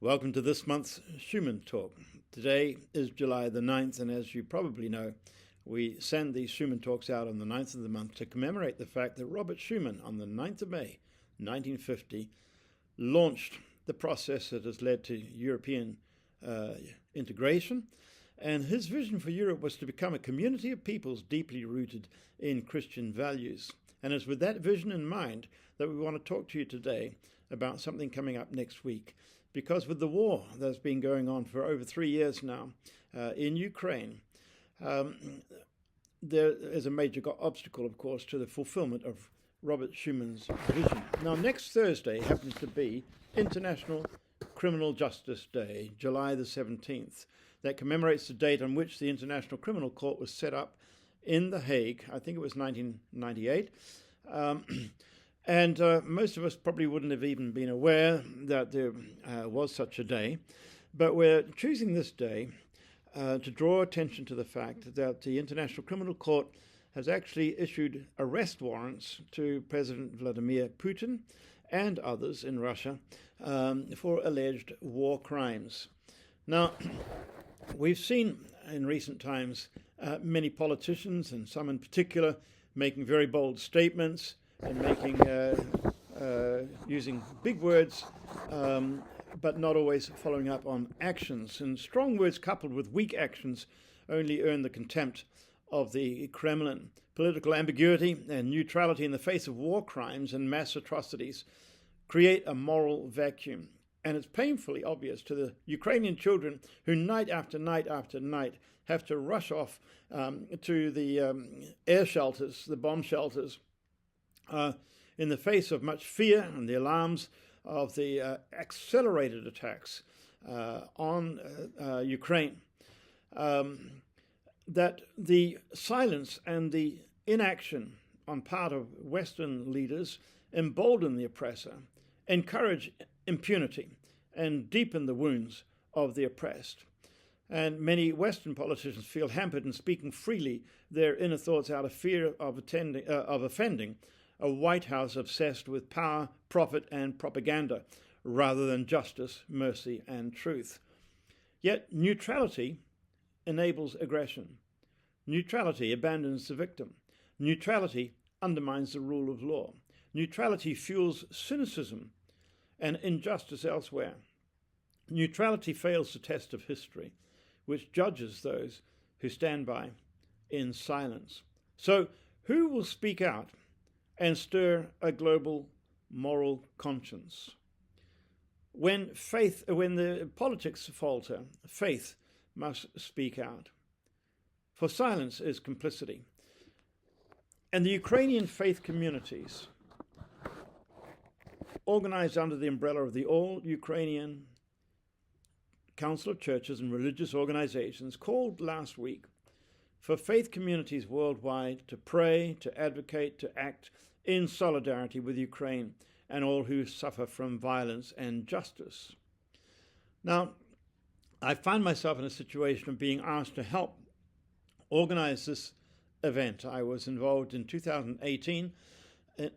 Welcome to this month's Schuman Talk. Today is July the 9th, and as you probably know, we send these Schuman Talks out on the 9th of the month to commemorate the fact that Robert Schuman, on the 9th of May, 1950, launched the process that has led to European integration. And his vision for Europe was to become a community of peoples deeply rooted in Christian values. And it's with that vision in mind that we want to talk to you today about something coming up next week. Because with the war that's been going on for over 3 years now in Ukraine, there is a major obstacle, of course, to the fulfillment of Robert Schuman's vision. Now, next Thursday happens to be International Criminal Justice Day, July the 17th. That commemorates the date on which the International Criminal Court was set up in The Hague. I think it was 1998. And most of us probably wouldn't have even been aware that there was such a day. But we're choosing this day to draw attention to the fact that the International Criminal Court has actually issued arrest warrants to President Vladimir Putin and others in Russia for alleged war crimes. Now, we've seen in recent times many politicians, and some in particular, making very bold statements and making using big words, but not always following up on actions. And strong words coupled with weak actions only earn the contempt of the Kremlin. Political ambiguity and neutrality in the face of war crimes and mass atrocities create a moral vacuum. And it's painfully obvious to the Ukrainian children who night after night after night have to rush off to the air shelters, the bomb shelters, in the face of much fear and the alarms of the accelerated attacks on Ukraine, that the silence and the inaction on part of Western leaders embolden the oppressor, encourage impunity, and deepen the wounds of the oppressed. And many Western politicians feel hampered in speaking freely their inner thoughts out of fear of offending a White House obsessed with power, profit, and propaganda, rather than justice, mercy, and truth. Yet neutrality enables aggression. Neutrality abandons the victim. Neutrality undermines the rule of law. Neutrality fuels cynicism and injustice elsewhere. Neutrality fails the test of history, which judges those who stand by in silence. So, who will speak out and stir a global moral conscience? When the politics falter, faith must speak out. For silence is complicity. And the Ukrainian faith communities, organized under the umbrella of the All-Ukrainian Council of Churches and Religious Organizations, called last week for faith communities worldwide to pray, to advocate, to act in solidarity with Ukraine and all who suffer from violence and justice. Now, I find myself in a situation of being asked to help organize this event. I was involved in 2018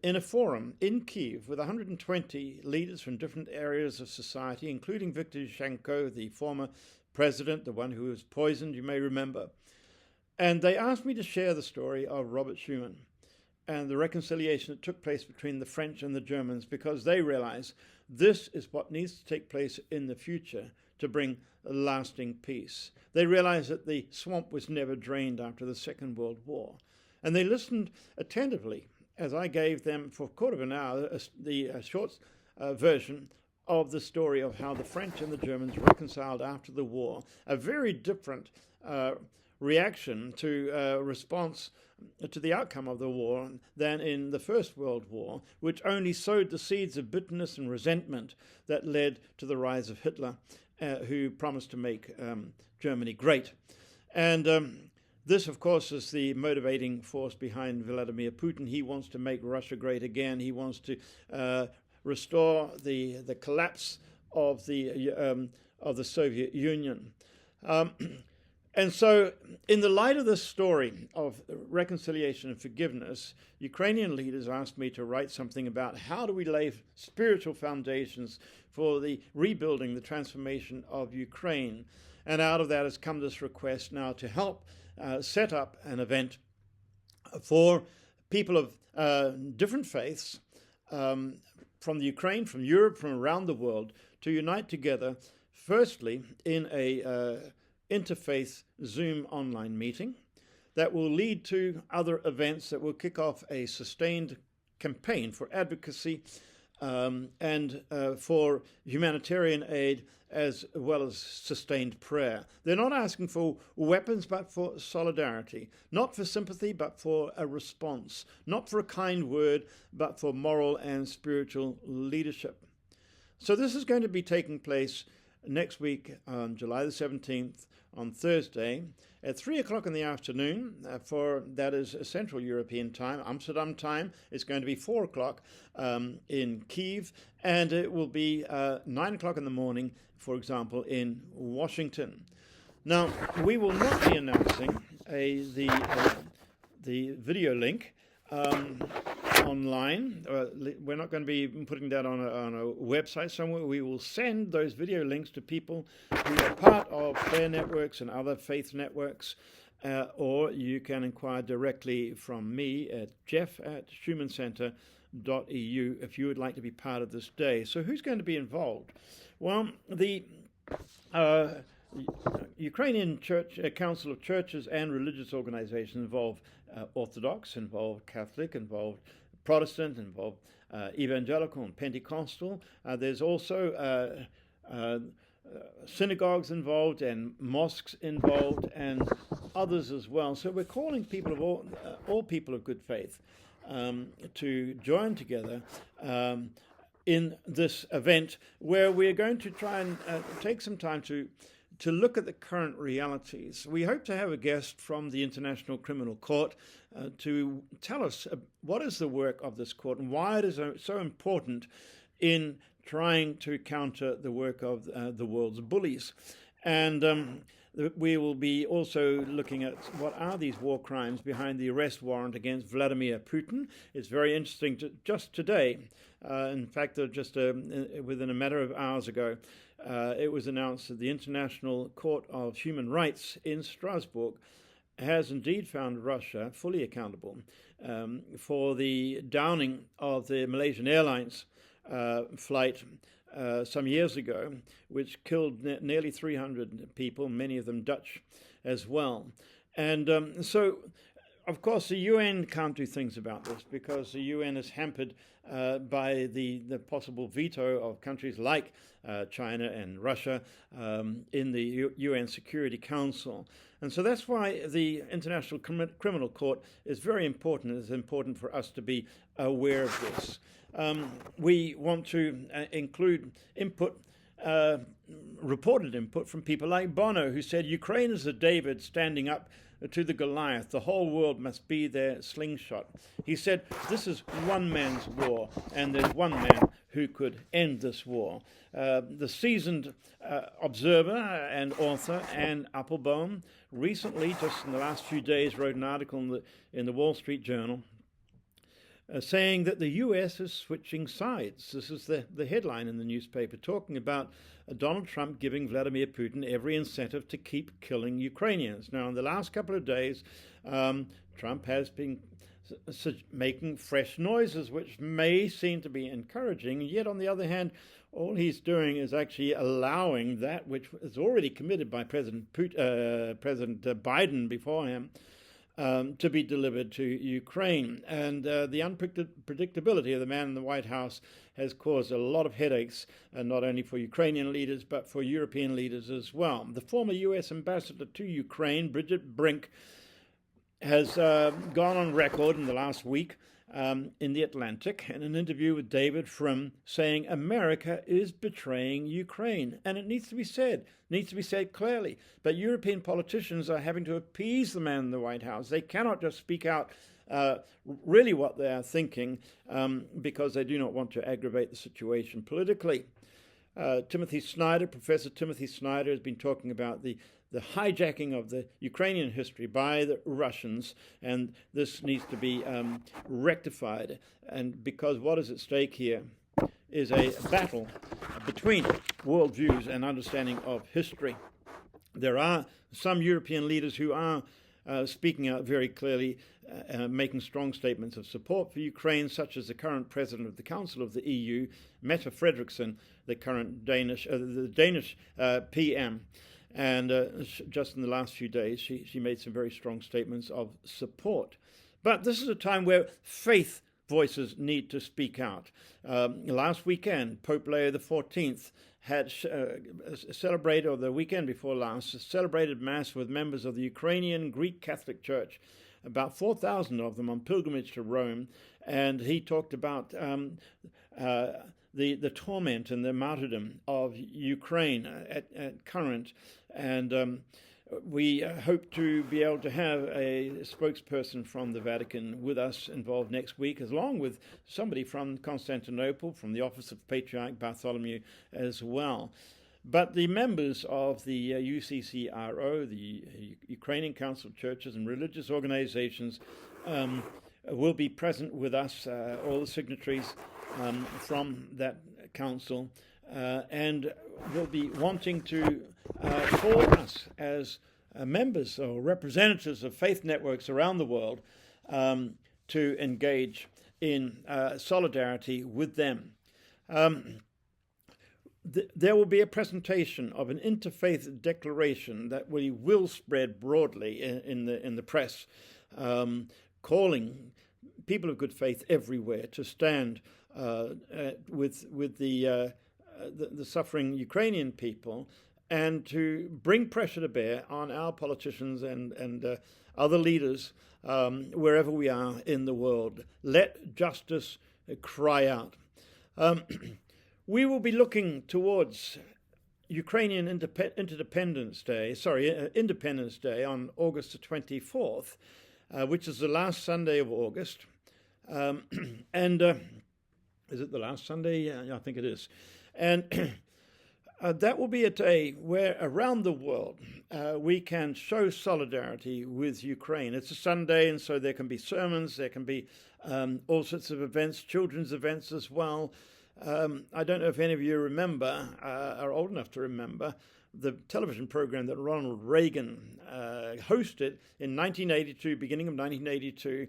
in a forum in Kyiv with 120 leaders from different areas of society, including Viktor Yushchenko, the former president, the one who was poisoned, you may remember. And they asked me to share the story of Robert Schuman and the reconciliation that took place between the French and the Germans, because they realize this is what needs to take place in the future to bring lasting peace. They realize that the swamp was never drained after the Second World War. And they listened attentively as I gave them for a quarter of an hour the short version of the story of how the French and the Germans reconciled after the war, a very different reaction to response to the outcome of the war than in the First World War, which only sowed the seeds of bitterness and resentment that led to the rise of Hitler, who promised to make Germany great. And this, of course, is the motivating force behind Vladimir Putin. He wants to make Russia great again. He wants to restore the collapse of the Soviet Union. And so, in the light of this story of reconciliation and forgiveness, Ukrainian leaders asked me to write something about how do we lay spiritual foundations for the rebuilding, the transformation of Ukraine. And out of that has come this request now to help set up an event for people of different faiths from the Ukraine, from Europe, from around the world, to unite together, firstly, in a interfaith Zoom online meeting that will lead to other events that will kick off a sustained campaign for advocacy and for humanitarian aid, as well as sustained prayer. They're not asking for weapons, but for solidarity, not for sympathy, but for a response, not for a kind word, but for moral and spiritual leadership. So this is going to be taking place next week on July the 17th, on Thursday, at 3 o'clock in the afternoon, that is Central European time, Amsterdam time. It's going to be 4 o'clock in Kyiv, and it will be 9 o'clock in the morning, for example, in Washington. Now, we will not be announcing the video link online. We're not going to be putting that on a website somewhere. We will send those video links to people who are part of prayer networks and other faith networks, or you can inquire directly from me at jeff@schumancenter.eu if you would like to be part of this day. So who's going to be involved? Well, the Ukrainian Church Council of Churches and Religious Organizations involve Orthodox, involve Catholic, involve Protestant, involve Evangelical and Pentecostal. There's also synagogues involved and mosques involved and others as well. So we're calling people of all people of good faith to join together in this event, where we're going to try and take some time to look at the current realities. We hope to have a guest from the International Criminal Court to tell us what is the work of this court and why it is so important in trying to counter the work of the world's bullies. And we will be also looking at what are these war crimes behind the arrest warrant against Vladimir Putin. It's very interesting just today. In fact, just within a matter of hours ago, it was announced that the International Court of Human Rights in Strasbourg has indeed found Russia fully accountable for the downing of the Malaysian Airlines flight some years ago, which killed nearly 300 people, many of them Dutch as well. And so, of course, the UN can't do things about this because the UN is hampered by the possible veto of countries like China and Russia in the UN Security Council. And so that's why the International Criminal Court is very important. It's important for us to be aware of this. We want to include input, reported input from people like Bono, who said, Ukraine is a David standing up to the Goliath. The whole world must be their slingshot. He said, this is one man's war, and there's one man who could end this war. The seasoned observer and author Anne Applebaum recently, just in the last few days, wrote an article in the Wall Street Journal saying that the U.S. is switching sides. This is the headline in the newspaper, talking about Donald Trump giving Vladimir Putin every incentive to keep killing Ukrainians. Now, in the last couple of days, Trump has been making fresh noises, which may seem to be encouraging. Yet, on the other hand, all he's doing is actually allowing that which was already committed by President Biden before him to be delivered to Ukraine. And the unpredictability of the man in the White House has caused a lot of headaches, not only for Ukrainian leaders, but for European leaders as well. The former U.S. ambassador to Ukraine, Bridget Brink, has gone on record in the last week in The Atlantic in an interview with David Frum saying America is betraying Ukraine. And it needs to be said clearly. But European politicians are having to appease the man in the White House. They cannot just speak out really what they are thinking because they do not want to aggravate the situation politically. Professor Timothy Snyder has been talking about the hijacking of the Ukrainian history by the Russians, and this needs to be rectified. And because what is at stake here is a battle between worldviews and understanding of history. There are some European leaders who are speaking out very clearly, making strong statements of support for Ukraine, such as the current president of the Council of the EU, Mette Frederiksen, the current Danish PM. And just in the last few days, she made some very strong statements of support. But this is a time where faith voices need to speak out. Last weekend, Pope Leo XIV had celebrated, or the weekend before last, celebrated Mass with members of the Ukrainian Greek Catholic Church, about 4,000 of them on pilgrimage to Rome, and he talked about the torment and the martyrdom of Ukraine at current, and we hope to be able to have a spokesperson from the Vatican with us involved next week, along with somebody from Constantinople, from the Office of Patriarch Bartholomew as well. But the members of the UCCRO, the Ukrainian Council of Churches and Religious Organizations, will be present with us, all the signatories from that council, and will be wanting to call us as members or representatives of faith networks around the world to engage in solidarity with them. There will be a presentation of an interfaith declaration that we will spread broadly in the press, calling people of good faith everywhere to stand with the suffering Ukrainian people, and to bring pressure to bear on our politicians and other leaders wherever we are in the world. Let justice cry out. We will be looking towards Ukrainian Independence Day on August the 24th, which is the last Sunday of August. And is it the last Sunday? Yeah, I think it is. And that will be a day where around the world we can show solidarity with Ukraine. It's a Sunday, and so there can be sermons, there can be all sorts of events, children's events as well. I don't know if any of you remember, are old enough to remember, the television program that Ronald Reagan hosted in 1982, beginning of 1982,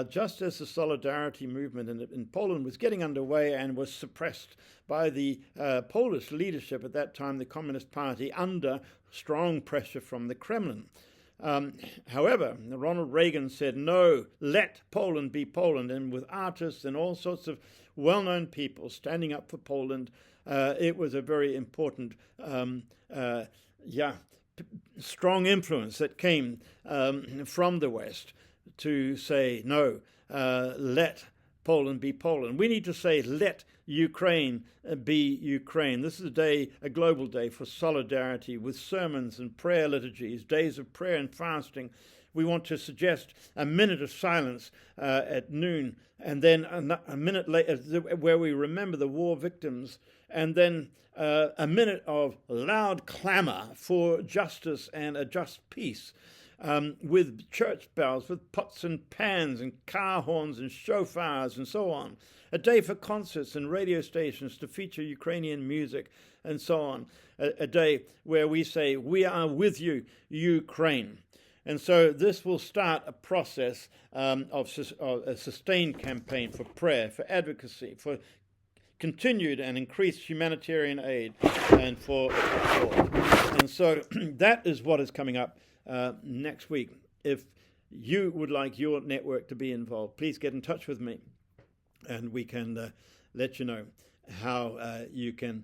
just as the solidarity movement in Poland was getting underway and was suppressed by the Polish leadership at that time, the Communist Party, under strong pressure from the Kremlin. However, Ronald Reagan said, no, let Poland be Poland, and with artists and all sorts of well-known people standing up for Poland, it was a very important, strong influence that came from the West to say, no, let Poland be Poland. We need to say, let Ukraine be Ukraine. This is a global day for solidarity with sermons and prayer liturgies, days of prayer and fasting. We want to suggest a minute of silence at noon, and then a minute later where we remember the war victims, and then a minute of loud clamor for justice and a just peace, with church bells, with pots and pans and car horns and shofars and so on. A day for concerts and radio stations to feature Ukrainian music and so on. A day where we say, we are with you, Ukraine. And so this will start a process of a sustained campaign for prayer, for advocacy, for continued and increased humanitarian aid, and for support. And so that is what is coming up next week. If you would like your network to be involved, please get in touch with me, and we can let you know how you can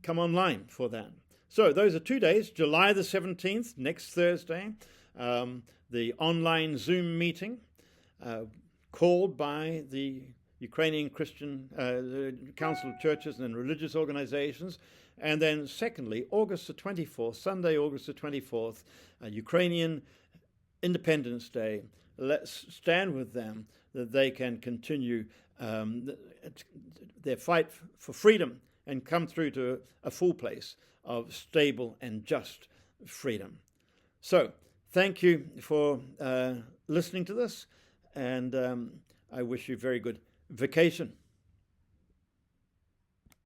come online for that. So those are 2 days, July the 17th, next Thursday, the online Zoom meeting called by the Ukrainian Christian Council of Churches and Religious Organizations. And then secondly, August the 24th, Sunday, August the 24th, Ukrainian Independence Day. Let's stand with them that they can continue their fight for freedom and come through to a full place of stable and just freedom. So, thank you for listening to this, and I wish you very good vacation.